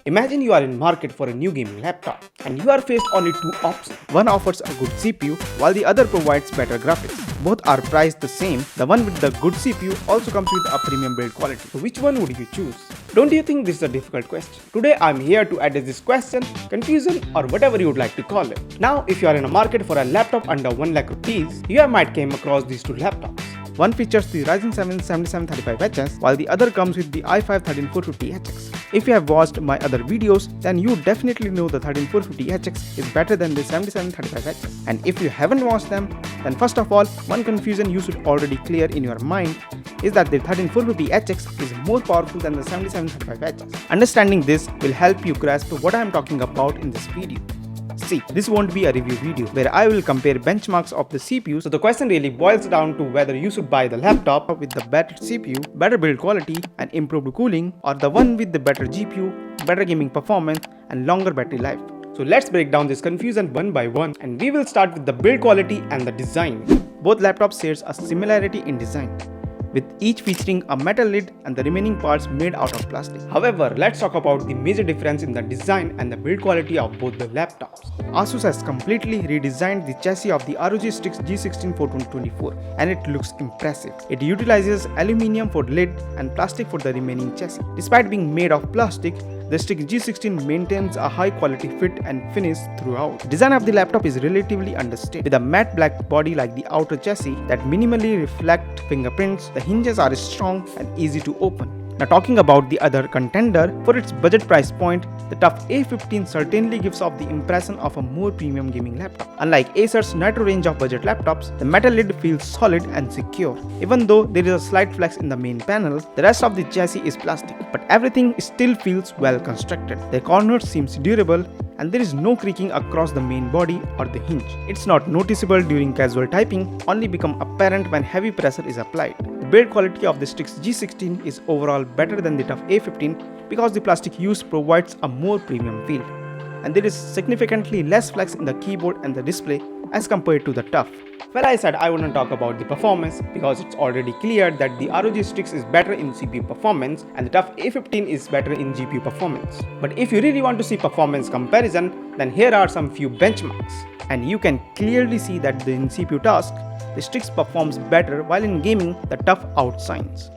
Imagine you are in market for a new gaming laptop and you are faced only two options. One offers a good CPU while the other provides better graphics. Both are priced the same. The one with the good CPU also comes with a premium build quality. So which one would you choose? Don't you think this is a difficult question? Today I'm here to address this question, confusion or whatever you would like to call it. Now if you are in a market for a laptop under 1 lakh rupees, you might came across these two laptops. One features the Ryzen 7 7735HS while the other comes with the i5 13450HX. If you have watched my other videos, then you definitely know the 13450HX is better than the 7735HS. And if you haven't watched them, then first of all, one confusion you should already clear in your mind is that the 13450HX is more powerful than the 7735HS. Understanding this will help you grasp what I am talking about in this video. See, this won't be a review video where I will compare benchmarks of the CPU, so the question really boils down to whether you should buy the laptop with the better CPU, better build quality and improved cooling, or the one with the better GPU, better gaming performance and longer battery life. So let's break down this confusion one by one, and we will start with the build quality and the design. Both laptops share a similarity in design, with each featuring a metal lid and the remaining parts made out of plastic. However, let's talk about the major difference in the design and the build quality of both the laptops. Asus has completely redesigned the chassis of the ROG Strix G16 for 2024 and it looks impressive. It utilizes aluminium for lid and plastic for the remaining chassis. Despite being made of plastic, the Strix G16 maintains a high quality fit and finish throughout. The design of the laptop is relatively understated, with a matte black body like the outer chassis that minimally reflect fingerprints. The hinges are strong and easy to open. Now talking about the other contender, for its budget price point, the Tuf A15 certainly gives off the impression of a more premium gaming laptop. Unlike Acer's Nitro range of budget laptops, the metal lid feels solid and secure. Even though there is a slight flex in the main panel, the rest of the chassis is plastic, but everything still feels well constructed. The corners seems durable and there is no creaking across the main body or the hinge. It's not noticeable during casual typing, only become apparent when heavy pressure is applied. The build quality of the Strix G16 is overall better than the Tuf A15 because the plastic used provides a more premium feel, and there is significantly less flex in the keyboard and the display as compared to the Tuf. Well, I said I wouldn't talk about the performance because it's already clear that the ROG Strix is better in CPU performance and the Tuf A15 is better in GPU performance. But if you really want to see performance comparison, then here are some few benchmarks. And you can clearly see that in CPU tasks, the Strix performs better while in gaming, the Tuf outshines.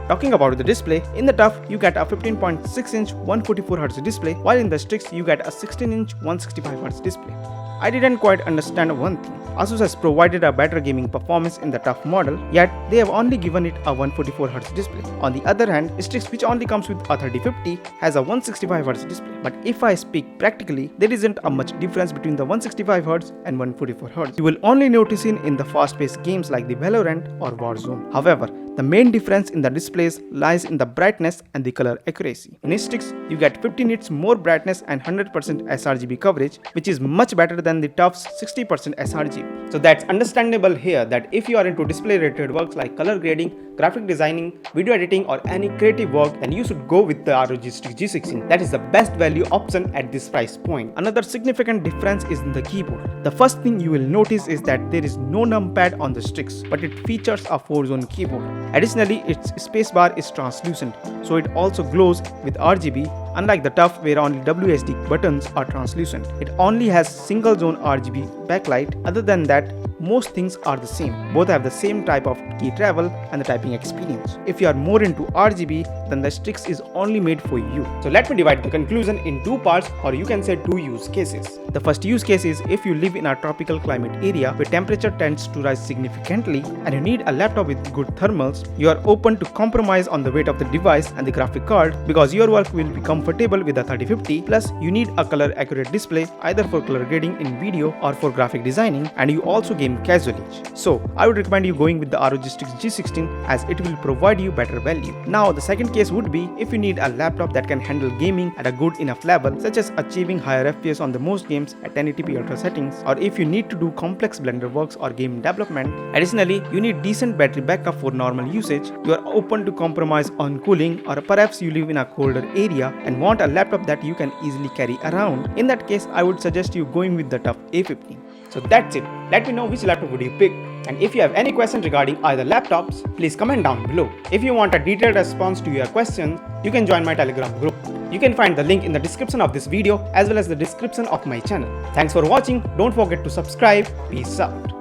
Talking about the display, in the Tuf you get a 15.6-inch 144Hz display while in the Strix you get a 16-inch 165Hz display. I didn't quite understand one thing. Asus has provided a better gaming performance in the Tuf model, yet they have only given it a 144Hz display. On the other hand, Strix, which only comes with a 3050, has a 165Hz display. But if I speak practically, there isn't a much difference between the 165Hz and 144Hz. You will only notice it in the fast-paced games like the Valorant or Warzone. However, the main difference in the displays lies in the brightness and the color accuracy. In Strix, you get 50 nits more brightness and 100% sRGB coverage, which is much better than the Tuf's 60% sRGB. So that's understandable here that if you are into display related works like color grading, graphic designing, video editing or any creative work, then you should go with the ROG Strix G16. That is the best value option at this price point. Another significant difference is in the keyboard. The first thing you will notice is that there is no numpad on the Strix, but it features a 4-zone keyboard. Additionally, its spacebar is translucent, so it also glows with RGB, unlike the Tuf where only WSD buttons are translucent. It only has single zone RGB backlight. Other than that, most things are the same. Both have the same type of key travel and the typing experience. If you are more into RGB, then the Strix is only made for you. So let me divide the conclusion in two parts, or you can say two use cases. The first use case is if you live in a tropical climate area where temperature tends to rise significantly and you need a laptop with good thermals, you are open to compromise on the weight of the device and the graphic card because your work will be comfortable with a 3050, plus you need a color accurate display either for color grading in video or for graphic designing, and you also game casually. So I would recommend you going with the ROG Strix G16 as it will provide you better value. Now the second case would be if you need a laptop that can handle gaming at a good enough level, such as achieving higher FPS on the most games at 1080p ultra settings, or if you need to do complex blender works or game development. Additionally, you need decent battery backup for normal usage. You are open to compromise on cooling, or perhaps you live in a colder area and want a laptop that you can easily carry around. In that case, I would suggest you going with the Tuf A15. So that's it. Let me know which laptop would you pick. And if you have any questions regarding either laptops, please comment down below. If you want a detailed response to your questions, you can join my Telegram group. You can find the link in the description of this video as well as the description of my channel. Thanks for watching. Don't forget to subscribe. Peace out.